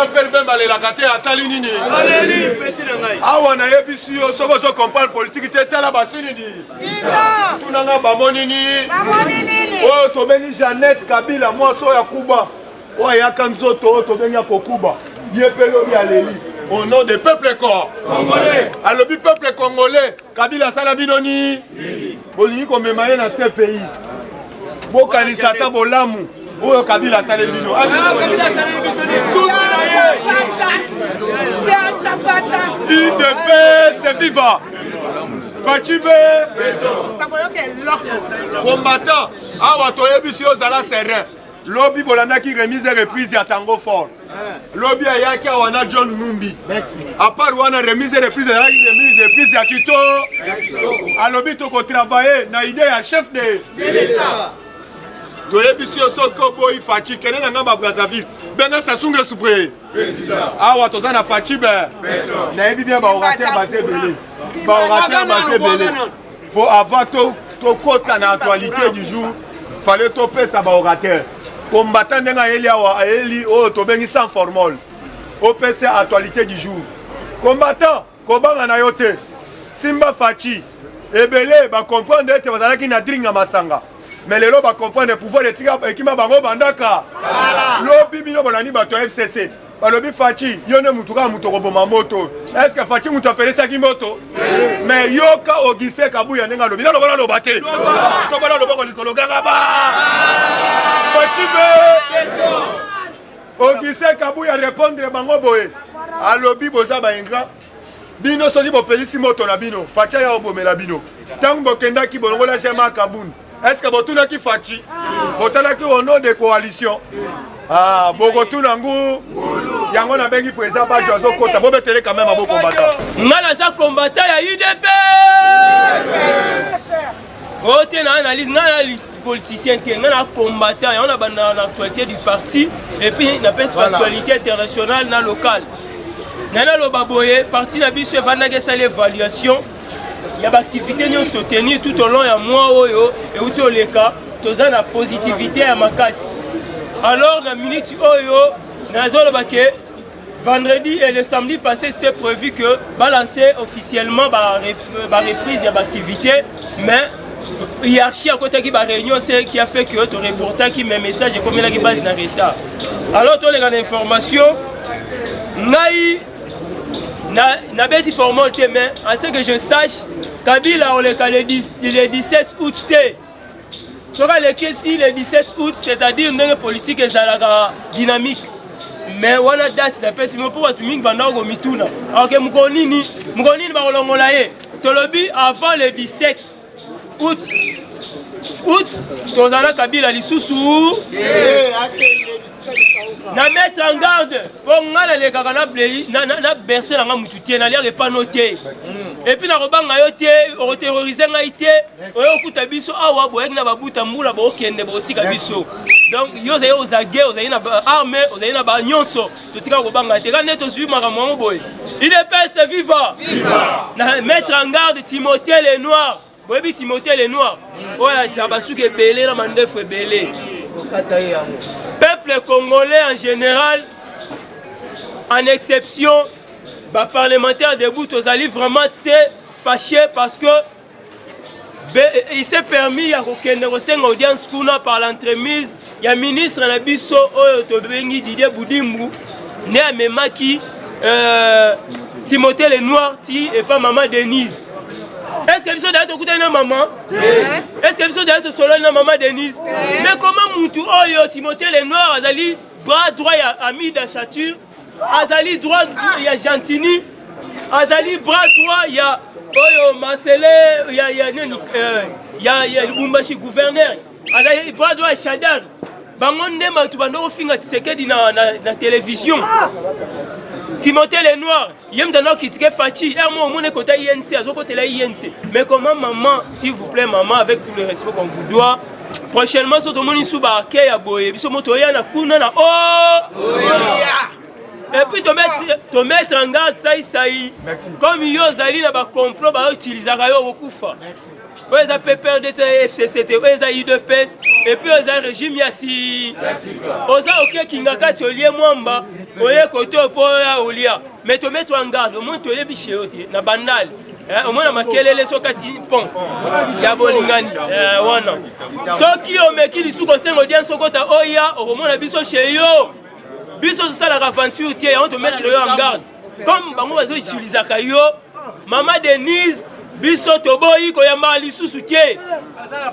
Jean-Pierre Bemba le lakate à Salinini. Awa na yebisi yo soko so comprendre politique te tala basini di. Tunanga bamonini. Oh to beni Jeannette Kabila moi so ya Kuba. Oh ya kanzoto to beni ya Kokuba. Yepelo bi aleli. Au nom des peuples congolais. Alors le peuple congolais Kabila sala binoni. Bolingi ko memaye na ce pays. Bokanisata bolamu. Oh Kabila sala bino. Kabila sala bino. IDP c'est vivant. Fatibé combattant awa toyebisi ozala serein. Lobby bolanda qui remise et reprise ya Tango Fort. Lobby ayaki awana John Numbi. À part wana remise et reprise ya Kito. A lobby toko travailler na idée ya chef de l'État. Toyebisi osoko boy Fachi kenena ngamba Brazzaville. Benga Sassou Soupré. Awa tozana Fachi ben. Na yebi bien ba orateur basé belé. Ba orateur basé belé. Pour avant to kota na actualité du jour, fallait topé ça ba orateur. Combattant ndenga eli awa eli o to bengi sans formol. OPC actualité du jour. Combattant kobanga na yote. Simba Fachi. Ebele ba comprendre ete bazalaki na dringa masanga. Mais les lobes comprennent le pouvoir de tirer qui m'a bango bandaka. Lobby bino bolani bato FCC. Balobi Fachi, yone mutuka mutoko moto. Est-ce que Fachi mutu appelé ça Kimoto? Mais yoka ogise kabuya nenga lobi. Na lobala lobate. To bala lobako likolo gangaba. Fachi be. Ogise kabuya répondre bango boye. Alobi boza ba ingra. Bino soli bo pelisi moto na bino. Fachi ya obomela bino. Tango kenda ki bolongola chema kabun. Est-ce que vous avez Fachi? Vous avez au nom de coalition? Ah, Bogotuna Ngou, Yango na bengi président Badjozo Kota, vous avez quand même un beau combattant. Nana combattant à UDP. Oh, tu as une analyse politicien, tu as un combattant, on a une actualité du parti, et puis on a une actualité internationale, locale. Nana Lobaboye, parti n'a pas fait l'évaluation. Il y a des activités qui sont tenues tout au long du mois et aussi au cas, tous la positivité à ma casse. Alors, la minute vendredi et le samedi passé, c'était prévu que balancer officiellement la reprise de l'activité, mais hiérarchie à côté de la réunion, c'est qui a fait que ton reporter qui met message et combien de base dans retard. Alors, tu as les informations. Na bête formalité mais à ce que je sache Kabila on le 17 août sera le si le 17 août c'est-à-dire une politique et dynamique mais on a date d'après si pour tout ming banda go mituna OK mukonini ba kolongola ye tolobi avant le 17 août tozana Kabila lisusu na mettre en garde pour ngala le kakana blei na bercer nga mututie na lire pas noté et puis na robanga yote o terroriser nga ité o yokuta biso awa boyaki na babuta mbula ba okende botika biso donc yo za yo za guerre za ina armée o za ina ba nyonso totika robanga te kana to suivi maramongo boy il est peste vivant na mettre en garde Timothée les noirs boyebi Timothée les noirs oya tsabasuke belé na mandefu belé peuple congolais en général, en exception, les parlementaires debout, ils allaient vraiment très fâchés parce que il s'est permis à une audience par l'entremise. Il y a un ministre Nabiso Didier Boudimbu, né à Memaki, Timothée le Noir, et pas maman Denise. Est-ce que vous avez écouté une maman? Est-ce que vous avez solo une maman Denise? Mais comment Moutou Oyo, Timothée le Noir, Azali, bras droit, il y a Ami d'Achature, Azali, droit, il y a Gentini, Azali, bras droit, il y a Oyo, Marcelé, il y a Lumbashi, gouverneur, Azali, bras droit, Chadar. Bangonde, Matubando, Finga, Tsekedi dans la télévision. Timothée les Noirs, il y a qui est Fachi, mais comment maman, s'il vous plaît, maman, avec tout le respect qu'on vous doit, prochainement, sur le monde, et puis te mettre en garde, ça y comme il y a un complot, il y a utiliser au Koufa. Vous avez peur de FCCT, vous avez IDPS, et puis oza régime ya si oza oke kinga kati olie mwamba oye kote po ya olia mais to mettre en garde au moins to yebi chéote na bandal au moins na makelele so kati pont ya bolingani wana soki omeki lisuko sengo dia sokota oya au moins na biso chez yo biso ça la aventure tie on te mettre yo en garde comme bango bazo utiliser kayo Maman Denise biso toboyi ko yamba lisusu tie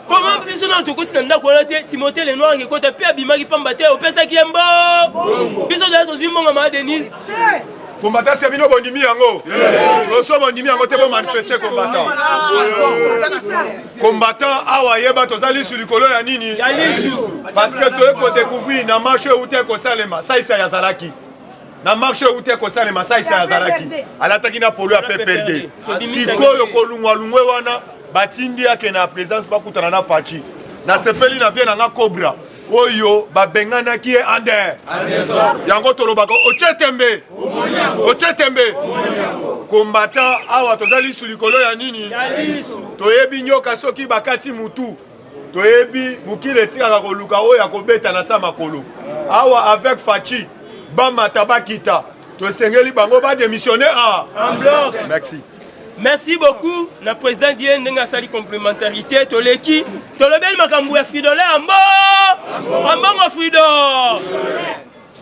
comment biso na to koti na ndako na te Timothée le noir ngekota pe abimaki pamba te opesa kiembo biso da to zimbo Maman Denise combattant c'est bino bondimi yango so bondimi yango te bo manifester combattant combattant awa yeba tozali sur likolo ya nini parce que to ko découvrir na marché ou te ko salema ça isa ya zalaki na marché où te ko salema ça isa ya zalaki alataki na polo ya PPRD sikoyo ko lungwa lungwe wana batindi yake na présence bakutana na fachi na sepeli na vie na nga cobra oyo babengana ki e ander yango tolobaka ochetembe combattant awa tozali sur likolo ya nini toyebi nyoka soki bakati mutu toyebi mukile tika koluka oyo akobeta na sa makolo awa avec fachi bama tabakita to sengeli bango ba démissionner en bloc. Merci beaucoup na président Dien ndenga sali complémentarité toleki tolobeli makambu ya Fridolin ambongo Frido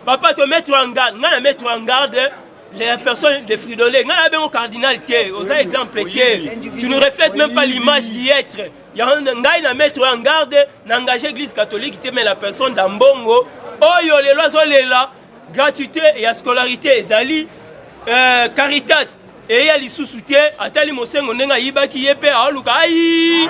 papa to mettre en garde ngana mettre en garde les personnes de Fridolin ngana bengo cardinal té aux exemples té tu ne reflètes même pas l'image d'y être ngai na mettre en garde n'engager l'église catholique té mais la personne d'ambongo oyo les lois sont là gratuité et scolarité ezali Caritas et ya lisusu te atali mosengo ndenga yibaki yepe aluka ai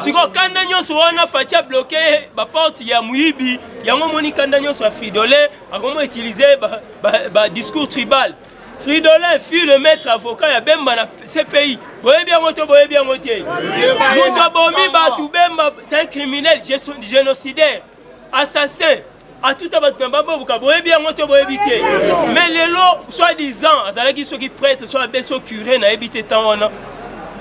siko kanda nyonso wana facha bloqué ba porte ya muibi yango moni kanda nyonso ya Fridolin akomo utiliser ba discours tribal Fridolin fut le maître avocat ya Bemba na CPI boye bien moto muto bomi batu Bemba c'est un criminel génocidaire assassin à tout abat babobuka boye bien moto boye bité mais lelo soi-disant azalaki soki prêtre soit beso curé na ebité tana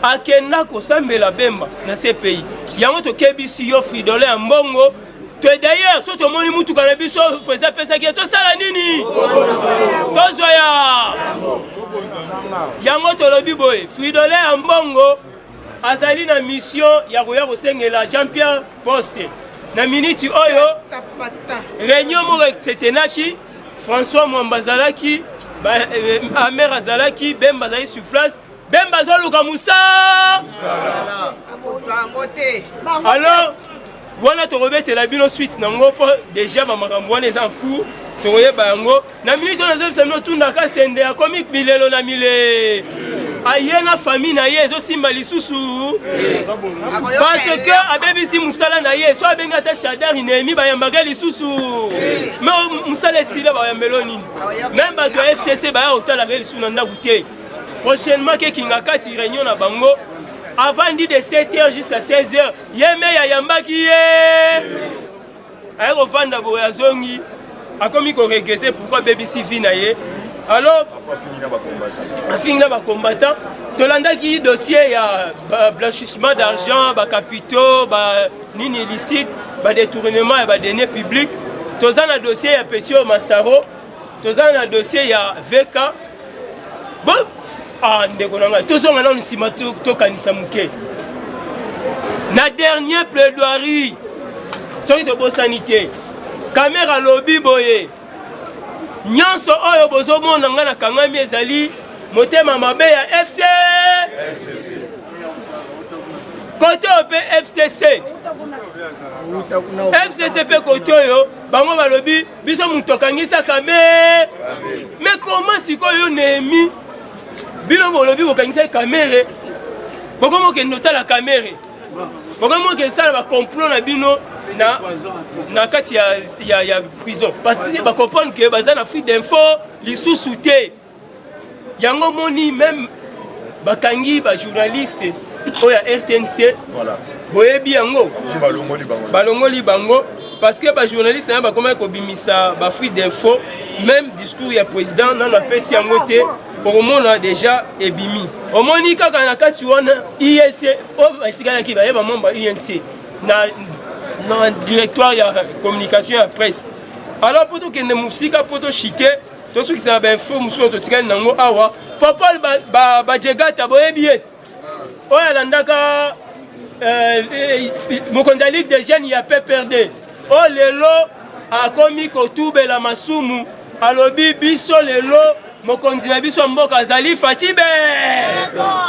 akena ko sambela Bemba na ces pays yango to kebisi yo Fridolin mbongo to d'ailleurs so to moni mutu kana biso président pesa ki to sala nini to zoya yango to lobi boye Fridolin mbongo azali na mission ya koya ko sengela Jean-Pierre Poste na minute oyo réunion mo setenaki François Mwambazalaki Amer Azalaki Bemba zali sur place Bemba zoluka Moussa alors voilà to rebete la bino suite nango po déjà ba makambo wana en cours to yeba yango na minute on a semno tunda ka sende ya comique bilelo na mile ayena famille na ye zo simba lisusu parce que abebisi musala na ye so abenga ta Shadar inemi ba yambaga lisusu mais musala sila ba yambelo nini même ba to FCC ba otala ga lisusu nda goûter prochainement ke kinga kati réunion na bango avant de 7h jusqu'à 16h yeme ya yambaki ye ay revanda bo ya zongi akomi ko regretter pourquoi BBC vina ye alors fini na combattant tolandaki dossier ya blanchissement d'argent ba capitaux ba nini illicite ba détournement et ba deniers publics tozana dossier ya Petio Massaro tozana dossier ya VK bon ndeko nanga tozonga na nsima to kanisa muke na dernier plaidoirie soki to bo sanité caméra lobby boye nyonso oyo bozomona nga na kangami ezali motema mabe ya FC kote ope FCC pe kote oyo bango balobi biso mutu akangisaka mais comment sikoyo nemi bino bolobi bokangisa kamere bokomo ke nota la kamere bokomo ke sala ba complot na bino na kati ya prison parce que ba comprendre que baza na fuite d'info lisusu te yango moni même bakangi ba journaliste oya RTNC voilà boyebi yango balongoli bango parce que ba journaliste na ba comment ko bimisa ba fuite d'info même discours ya président na na pesi yango te pour mona déjà ebimi omoni kaka na kati wana INC o batikana ki ba yeba membre INC un directoire de communication et presse. Alors pour tout que ne musika pour tout chiquer, tout ce qui s'est info musu ototika nango awa, papa ba jegata boye biet. Oya landaka mokonza ligue des jeunes ya PPRD. Oh lelo a komi kotube la masumu alobi biso lelo mokonzi na biso mboka azali Fachibe.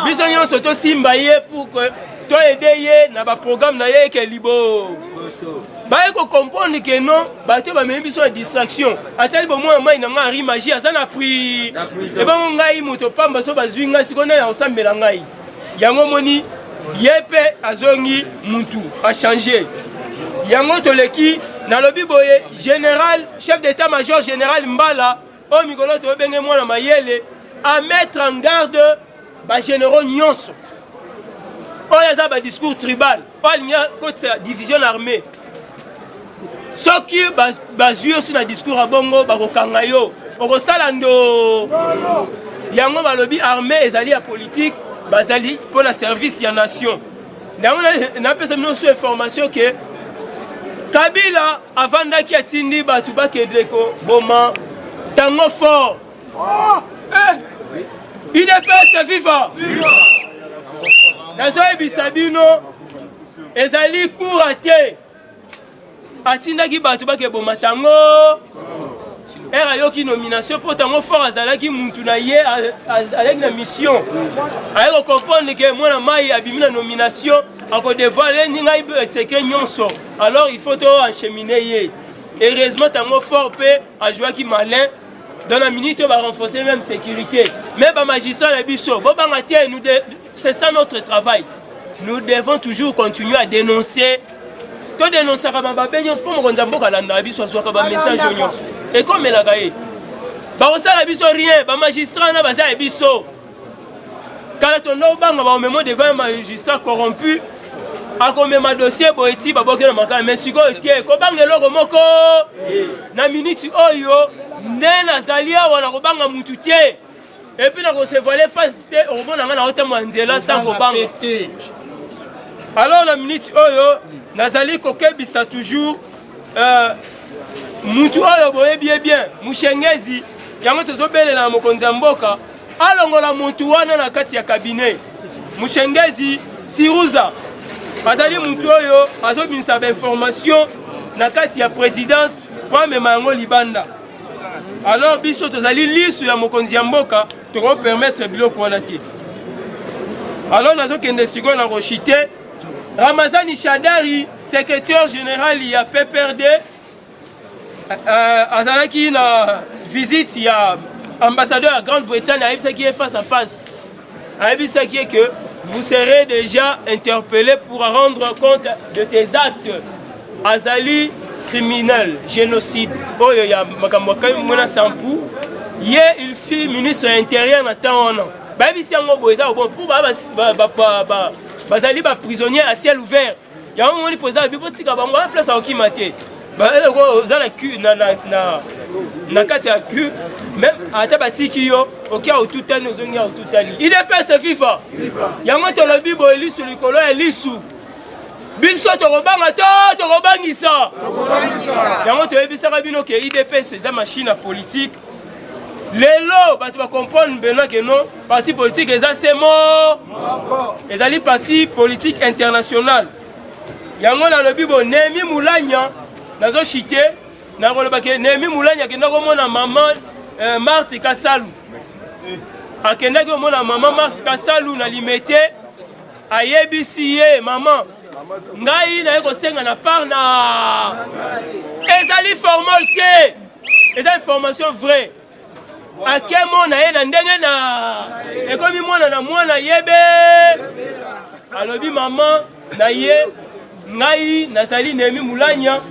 Biso nyonso to simba ye pour que to aider ye na ba programme na ye ke libo. Ba ko comprendre que non, ba te ba même biso distraction. Atali bo moi mai na ngari magie azana pri. E ba ngai moto pamba so bazwi ngai sikona ya osambela ngai. Yango moni yepe azongi muntu a changer. Yango toleki na lobi boye général chef d'état-major général Mbala au mikolo to benge mwana mayele à mettre en garde ba généraux nyonso. Oya za ba discours tribal, pas linya côté division armée. Soki bazui sur na discours a bongo ba ko kangayo, oko salando. Yango balobi armée ezali a politique, bazali pour la service ya nation. Na pesa mino sur information que Kabila avant qui atindi batu ba kedeko boma tango fort. Il est peste vivant. Nazo ebisabino ezali courate. Atinda ki batu ba ke boma tango. Era yoki nomination pour tango fort azalaki muntu na ye avec la mission. Ayo comprendre que moi na mai abimina nomination ako dévoiler ngai secret nyonso. Alors il faut encheminer ye. Heureusement tango fort pe a joué qui malin. Dans la minute on va renforcer même sécurité. Mais ba magistrat na biso, bo banga tie nous c'est ça notre travail. Nous devons toujours continuer à dénoncer. To dénoncer ka ba benyo pour mo konza mboka landa biso so ka ba message nyonso. Et comme la gaé. Ba osala biso rien, ba magistrat na baza biso. Kala tondo banga ba memo devant un magistrat corrompu. Akome ma dossier boeti ba bokela makala mais siko tie ko bangelo ko moko na minute oyo nena zalia wana ko banga mutu tie et puis na ko se voler face te o bona ngana o temo nzela sans ko banga. Alors la minute oyo nazali ko kebisa toujours mutu oyo boye bien mushengezi yango tozobelela mokonzi mboka alongola mutu wana na kati ya cabinet mushengezi Siruza azali mutu oyo azobimisa ba information na kati ya présidence pour mema yango libanda. Alors biso tozali lisu ya mokonzi ya mboka to permettre biloko wana te. Alors nazo kende siko na rochite Ramazani Shadari secrétaire général ya PPRD azalaki na visite ya ambassadeur à Grande-Bretagne a qui est face à face. A qui est que vous serez déjà interpellé pour rendre compte de tes actes. Azali criminel, génocide. Oyo ya makamboka mona sampu. Ye il fut ministre intérieur na taona. Ba bisi yango boza bon pour bazali ba prisonnier à ciel ouvert. Ya moni président bibotika bango la place a okimate. Ba eloko za la cu na kati ya cu même ata batiki yo okia otutali ozongia otutali. Il est pas FIFA. Yango to lobi bo elisu likolo elisu. Biso to robanga to robangisa. Yango to ebisaka bino ke IDPS c'est machine politique. Lelo batu ba comprendre beno que non parti politique eza c'est mort. Ezali parti politique international. Yango na lobi bo Nemi Moulanya nazo chité na koloba ke Nemi Moulanya ke ndako mona maman Marthe Kassalu. Akenda ke mona maman Marthe Kassalu na limité ayebisi ye maman ngai na ko senga na part na ezali formalité. Ezali information vraie. Akemo na ye na ndenge na ekomi mwana na mwana yebe alobi maman na ye ngai nazali Nemi Moulanya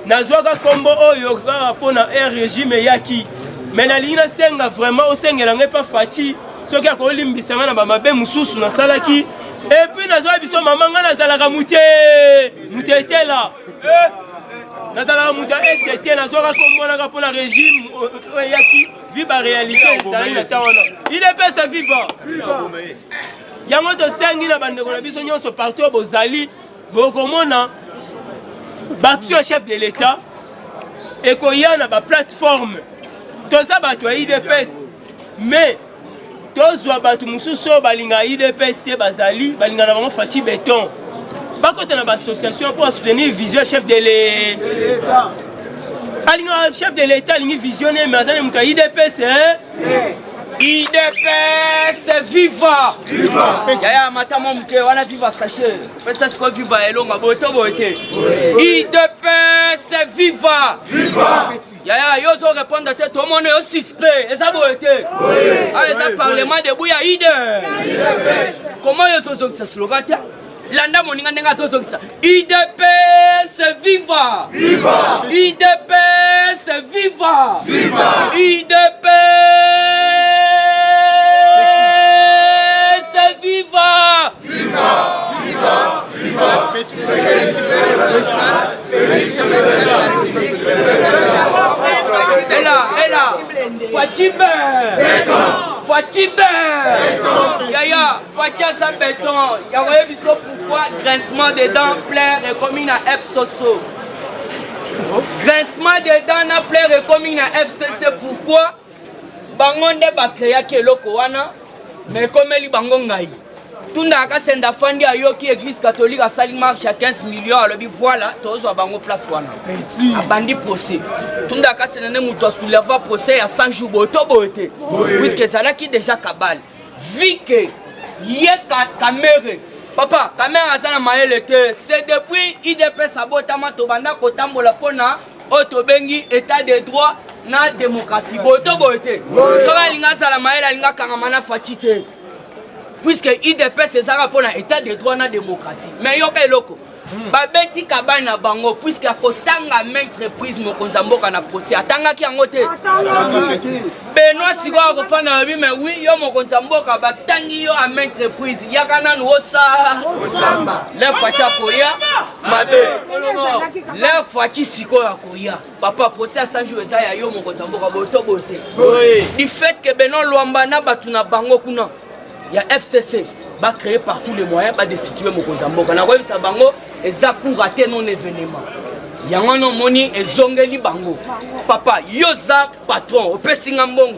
nazwaka kombo oyo pona un régime yaki mais na lina senga vraiment o sengela ngai pa fachi soki akolimbisa nga na ba mabe mususu na salaki et puis nazwa biso maman nga nazalaka mutete là nazalaka muta ST nazwaka kombo na pona régime yaki viva réalité ça ina taona il est pas sa vivant yango to sengi na bandeko na biso nyonso partout bozali bokomona bato chef de l'état ekoya na ba plateforme toza bato ya IDPS mais tozwa bato mosusu balinga IDPS te bazali balinga na bango Faci Béton bakota na ba association pour soutenir vision chef de l'état alinga chef de l'état alingi visionner mais azali muta IDPS IDPS viva! Viva! Yaya matama mke wana viva sachet. Pesa siko viva elonga boto bote. IDPS viva! Viva! Yaya yozo répondre à tout le monde est suspect. Eza bote. Oui. Ah eza parlement debout ya IDPS. Comment yozo ce slogan ta? Landa moninga ndenga zozo kisa. IDPS viva! Viva! IDPS viva! Viva! IDPS viva! Viva! Viva! Viva! Ela! Faci Béton! Yaya, Faci sa béton. Yaya, biso pourquoi grincement des dents plein et commune à FSOSO. Grincement des dents na plein et commune à FCC pourquoi? Bangonde ba créa keloko wana mais comme li bango ngai. Tunda ka senda fandi ayoki église catholique à sali marche à 15 millions alobi voilà tozo bango place wana. Abandi procès. Tunda ka senda ne muto souleva procès à 100 jours boto bote. Puisque ça là qui déjà cabale. Vu que yé caméra papa caméra azana maele te c'est depuis IDPS sabotama to banda ko tambola pona otobengi état de droit na démocratie boto bote. Soka linga sala maele linga kangamana Faci te. Puisque IDPS ezaka pona état de droit na démocratie. Mais yoka eloko. Babeti kabana bango puisque akotanga maîtrise mokonza mboka na procès atanga ki yango te. Benoît Sigwa ko fana bi mais oui yo mokonza mboka batangi yo a maîtrise yakana no osamba. Le Faci koya mabe. Le Faci siko ya koya. Papa procès à 100 jours eza ya yo mokonza mboka boto bote. Du fait que Benoît Luamba na batuna bango kuna. Il y a FCC, va créer par tous les moyens, va destituer mon Konzambo. Quand on a vu ça, bango, et ça pour rater non événement. Il y a un moni et zongeli bango. Papa, yoza patron, au pesingambong.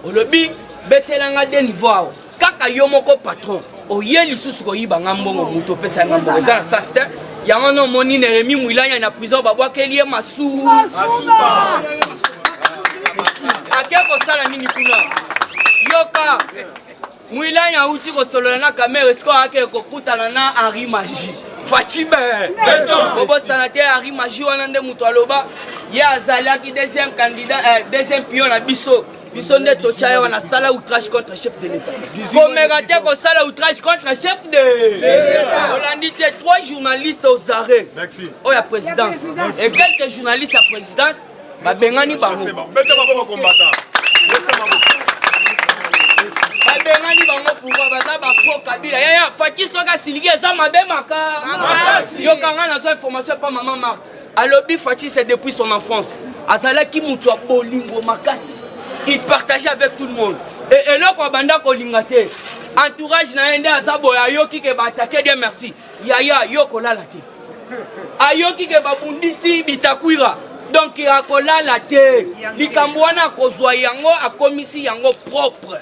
Au lobby, betelanga de niveau. Kaka yomoko patron. Au yeli sous ko yibangambong, au muto pesangambong. Ça c'est. Il y a un moni Nérémie Mouila, il y a une prison, babo kelie masou. A quel ça la nini kuna? Yoka. Mouila ya uti ko solo na caméra esko ake ko kutana na Henri Magie. Faci Béton. Bobo sanate Henri Magie wana nde muto aloba ya azalaki deuxième candidat deuxième pion na biso. Biso nde tocha wana sala outrage contre chef de l'État. Commératé ko sala outrage contre chef de l'État. Olandi te 3 journalistes aux arrêts. Merci. Oh ya présidence. Et quelques journalistes à présidence ba bengani bango. C'est bon. Bete babo combattant. Bengani bango pourquoi baza ba po kabila ya Faci soka siligi eza mabe maka yo kanga na so information pas maman Marthe alobi Faci c'est depuis son enfance azala ki mutu bolingo makasi il partageait avec tout le monde et eloko banda ko lingate entourage na ende azabo ya yoki ke ba attaquer Dieu merci yaya yoko lala te ayoki ke ba bundisi bitakwira donc akolala te likambo wana kozwa yango akomisi yango propre.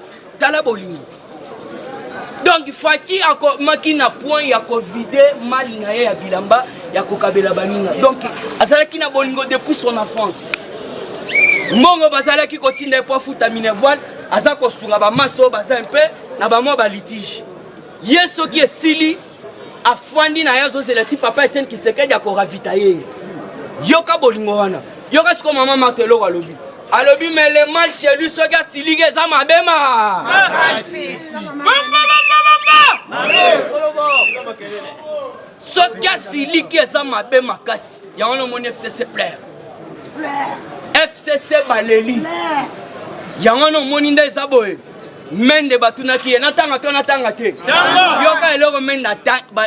Donc Faci a maki na point ya ko vider mal na ya bilamba ya ko kabela baninga. Donc azala ki na bolingo depuis son enfance. Mongo bazala ki ko tinda po futa minevoile aza ko sunga ba maso baza un peu na ba mo ba litige. Yeso ki esili afandi na yazo c'est le type papa Etienne qui se kedi ya ko ravitailler. Yoka bolingo wana. Yoka siko maman Martelo alobi. Alobi mais le mal chez lui ce gars silige za mabema. Ce gars silige za mabema kasi. Ya on mon FCC plaire. FCC baleli. Ya on mon nda zaboye. Mende batunaki na tanga te. Yoka eloko menda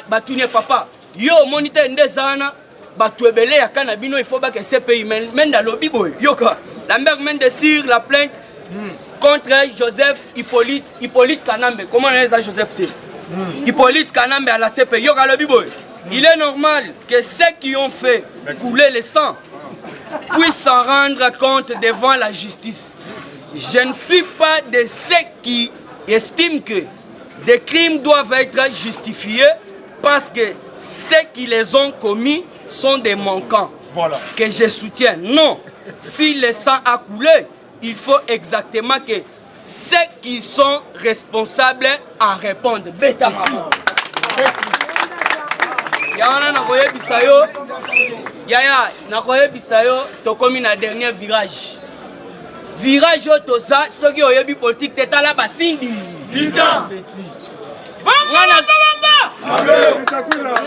batune papa. Yo monite ndezana batwebele ya kana bino il faut ba que CPI menda lobi boy. Yoka la mère mène de Sir la plainte contre Joseph Hippolyte Kanambe. Comment on appelle ça Joseph T? Hippolyte Kanambe à la CPI. Yoka lobi boy. il est normal que ceux qui ont fait couler le sang puissent s'en rendre compte devant la justice. Je ne suis pas de ceux qui estiment que des crimes doivent être justifiés parce que ceux qui les ont commis sont des manquants. Voilà. Que je soutiens. Non. Si le sang a coulé, il faut exactement que ceux qui sont responsables en répondent. Betafu. Yana nakoye bisayo. Yaya nakoye bisayo. Tokomi na dernier virage. Virage otosa. Ceux qui ont eu politique teta la basindi. Dita.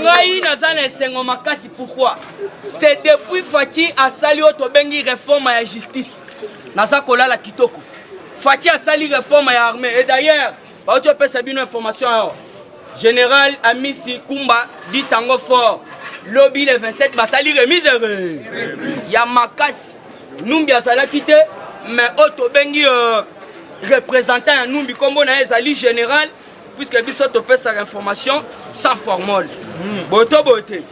Ngai nazana esengo makasi. Pourquoi? C'est depuis Fati asali otobengi réforme ya justice. Naza kolala kitoko. Fati asali réforme ya armée. Et d'ailleurs, tu peux savoir une information. Général Amisi Kumba dit tango fort. Lobby le 27 basali remise. Ya makasi. Numbi asala kite. Mais otobengi représentant ya Numbi kombo na ezali général. Puisque biso topé sa information sans formol. Boto boté.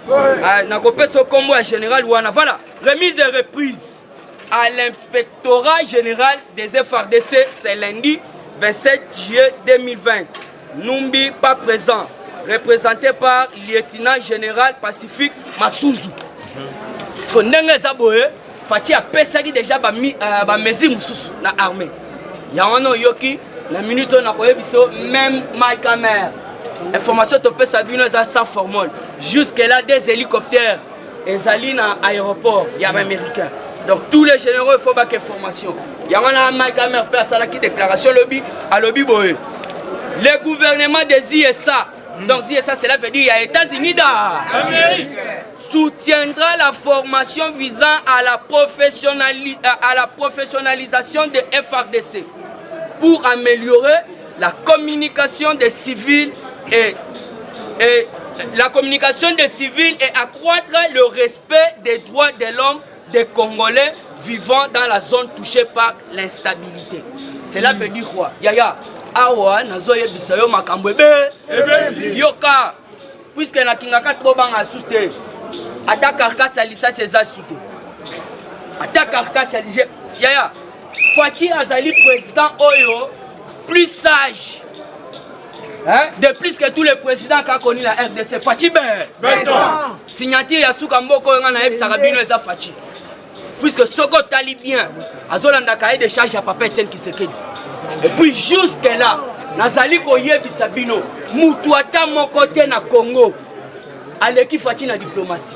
Na kopé so combo général wana. Voilà, remise et reprise à l'inspectorat général des FRDC, c'est lundi 27 juillet 2020. Numbi pas présent, représenté par lieutenant général Pacifique Masunzu. Parce que ndenge zaboé, Fati a pesaki déjà ba mesure mususu na armée. Ya ono yoki la minute on a koyé biso même ma caméra. Information topé sabino za sans formol. Jusque là des hélicoptères ezali na aéroport ya américain. Donc tous les généraux il faut baquer formation. Ya on a ma caméra per sala qui déclaration lobby à lobby boy. Le gouvernement des ISA. Donc ISA cela veut dire il y a États-Unis d'Amérique soutiendra la formation visant à la professionnalisation des FRDC. Pour améliorer la communication des civils et accroître le respect des droits de l'homme des Congolais vivant dans la zone touchée par l'instabilité. Cela veut dire quoi? Yaya, awa nazoye bisayo makambo ebe yoka puisque na kingaka tobanga asuste ata karkas alisa ses asuste ata karkas alije yaya Fati Azali président Oyo, plus sage. Hein? De plus que tous les présidents qui ont connu la RDC. Fati signature Yasuka Mboko na Eb Sarabino et Fati. Puisque Soko Talibien, Azolanda Kaye de charge à Papa Etienne Kisekedi. Et puis jusque là, Nazali Koyebi Sabino, Moutouata mon côté na Congo. Aleki Fati na diplomatie.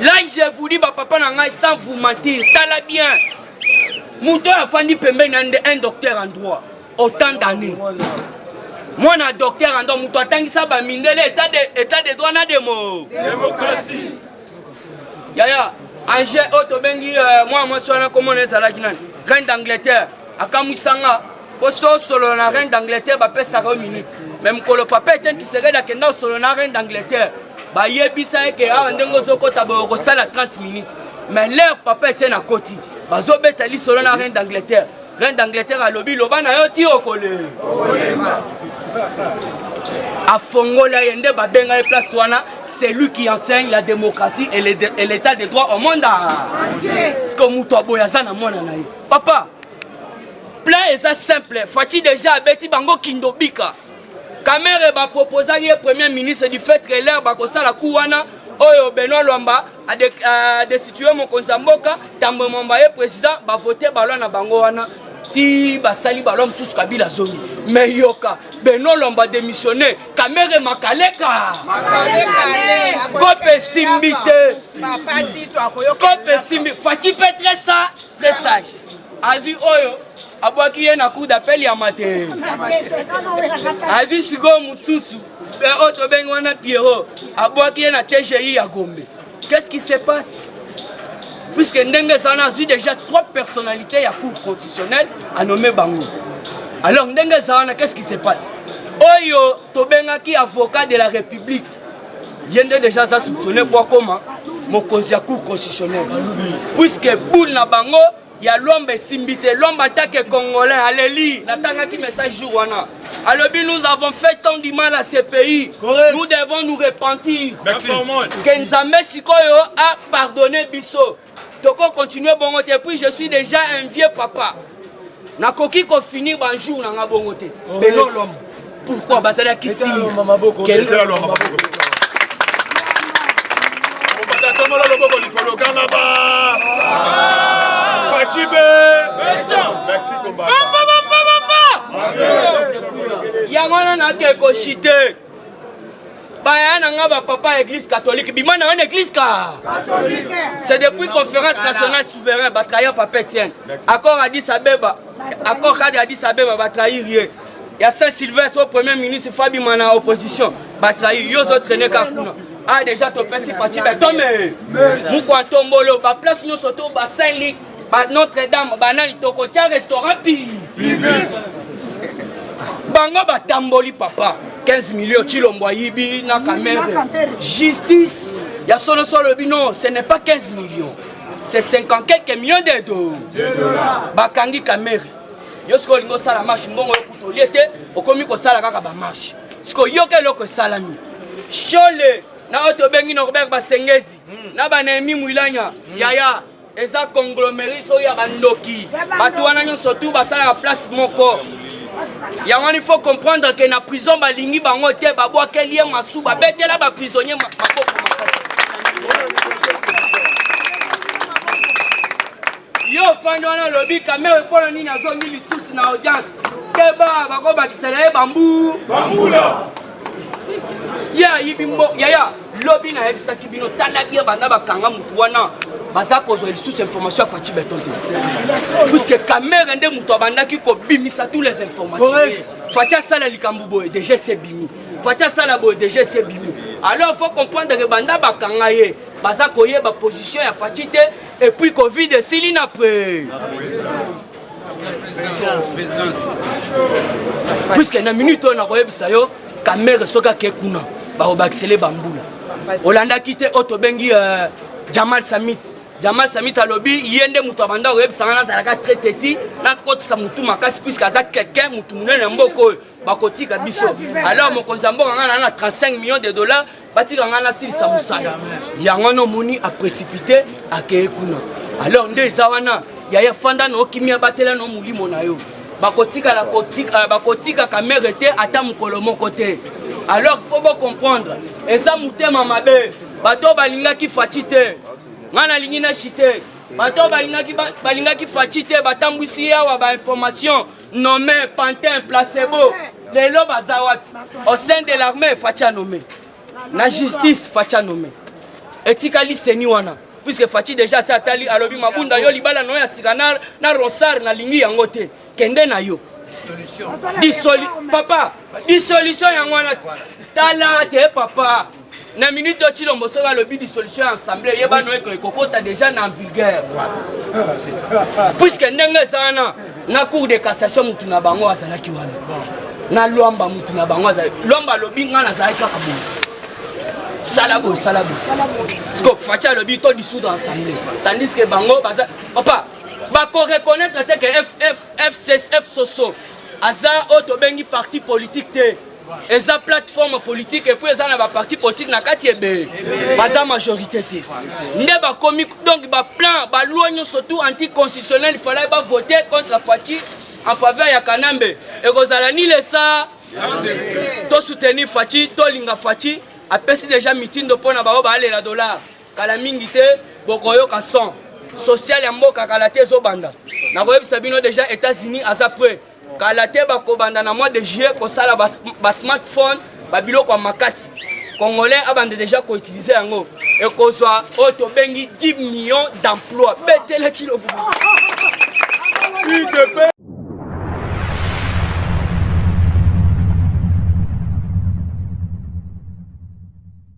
Là je vous dis, papa Nangai, sans vous mentir, t'as bien. Mouton a fandi pembeni un docteur en droit autant d'années. Moi un docteur en droit mouton atangisa ba mindele état de droit na démocratie. Yaya Angers otobengi moi sona comment les ala kinan reine d'Angleterre akamusanga poso solo na reine d'Angleterre ba pesa 1 minute. Même ko le papa Etienne qui serait da kenda solo na reine d'Angleterre ba yebisa ke a ndengo zokota ba ko sala 30 minutes. Mais leur papa Etienne à côté. Bazo betali solo na reine d'Angleterre. Reine d'Angleterre a lobby lobana yo ti okole. A Fongola yende babenga les place wana, c'est lui qui enseigne la démocratie et l'état de droit au monde entier. Ce que muto aboyaza na mona na yo. Papa, plan est simple. Fati déjà abeti bango kindobika. Kamere ba proposer le premier ministre du fait que l'air ba ko sala kuwana. Oyo Benoît Lwamba a destitué mon Konzamboka, Tambo Mombaye président, va voter ballon na bango wana, ti basali ballon sous Kabila Zoni. Mais yoka, Benoît Lwamba démissionné, Kamere Makaleka. Kope Simbite. Kope Simbite. Fati Petre ça, c'est sage. Azu Oyo, Abouaki yé na coup d'appel ya maté. Azu Sigo Moussousou. Qu'est-ce qui se passe? Puisque Ndenge Zana a eu déjà 3 personnalités à cour constitutionnelle à nommer Bango. Alors Ndenge Zana, qu'est-ce qui se passe? Oyo Tobengaki avocat de la République. Yende déjà ça soupçonné pour comment? Mokonzi à cour constitutionnelle. Puisque boule na Bango, il y a l'homme simbité, l'homme attaque congolais, allez lire, n'attendez qui message jour wana. Alors, nous avons fait tant du mal à ces pays. Nous devons nous repentir. Merci. Kenzambe Sikoyo a pardonné Bisso. Donc, on continue bon côté. Puis, je suis déjà un vieux papa. Nakoki ko finir un jour dans bon côté. Mais non, l'homme. Pourquoi? Parce que qui si. Quel Yangona na keko chité. Bayana nga papa église catholique. Bimana une église catholique. C'est depuis conférence nationale souverain Batraya Papa Etienne. Accord Addis Abeba. Accord Addis Abeba Batrahi rien. Il y a Saint-Sylvestre au premier ministre Fabi Mana opposition. Batrahi yo zo traîner kakuna. Ah déjà to pesi Fati Betome. Vous quand tombolo ba place nous soto ba Saint-Lit. Ba Notre-Dame ba nani to ko tia restaurant pi. Bango batamboli papa 15 millions chilombo yibi na caméra justice ya solo bino ce n'est pas 15 millions c'est 50 quelques millions de dollars bakangi caméra yo sko lingo sala marche mbongo yo liete okomi ko sala kaka ba marche sko yo ke loko salami chole na auto bengi no Robert Basengezi na banemi muilanya yaya eza congloméré so ya bandoki batu wana nyonso tu basala la place moko. Il faut comprendre que dans la prison, balingi bango te babwa kelie masu ba betela ba prisonnier maboko yo fando na lobby kamera pour nini azongi lisusu na audience keba bako bakisela bambula ya yibimbo ya lobby na ebisa kibino tala bia banda bakanga mutu wana baza kozwa lisusu information Fati Betonte puisque caméra nde mutu abandaki ko bimisa tous les informations Fati sala likambu boye déjà c'est bimi Fati sala boye déjà c'est bimi alors faut comprendre que banda bakanga ye baza koyeba position ya Fati te et puis Covid siline après puisque na minute on a koyebisa yo caméra soka ke kuna ba obaxele bambula Olanda kite otobengi Jamal Samit a lobby yende mutu abanda web sangana zalaka traité na côté sa mutu makasi puisque aza quelqu'un mutu munene mboko bakotika biso alors mon konzambo ngana na 35 millions de dollars batika ngana sili sa musala yango no moni a précipité akeye kuna alors nde zawana yaya fanda no kimia batela no mulimo na yo bakotika la bakotika caméra te ata mukolo moko te alors faut bien comprendre eza mutema mabe bato balingaki Fati te ngana lingina chité bato balingaki Fati te batambwisi yawa ba information nommé pantin placebo lelo bazawa au sein de l'armée Fati a nommé na justice Fati a nommé etikali seni wana puisque Fati déjà ça tali alobi mabunda yo libala no ya sigana na rosar na lingi yango te kende na yo dissolution yango wana tala te papa na minute tu l'on bossera le dissolution assemblée yeba no ekokota déjà na vulgaire puisque ndenge sana na cour de cassation mutu na bango azalaki wana na lwamba mutu na bango azalaki lwamba lobi nga na zalaki kaka bon salabo parce que Fati a lobi to dissoudre assemblée tandis que bango baza papa ba ko reconnaître que FCSF soso aza auto bengi parti politique te eza plateforme politique et puis eza na ba parti politique na kati ebe baza majorité te nde ba komi donc ba plan ba loi surtout anticonstitutionnel il fallait ba voter contre Fati en faveur ya Kanambe et kozala ni lesa to soutenir Fati to linga Fati apesi déjà meeting de pona ba ba la dollar kala mingi te bokoyo ka son social ya mboka kala te zo banda na koyebisa bino déjà États-Unis aza prêt kala te bakobanda na mois de juillet kosala ba smartphone ba biloko makasi congolais abande déjà ko utiliser yango et kozwa auto bengi 10 millions d'emplois betela chilo IDP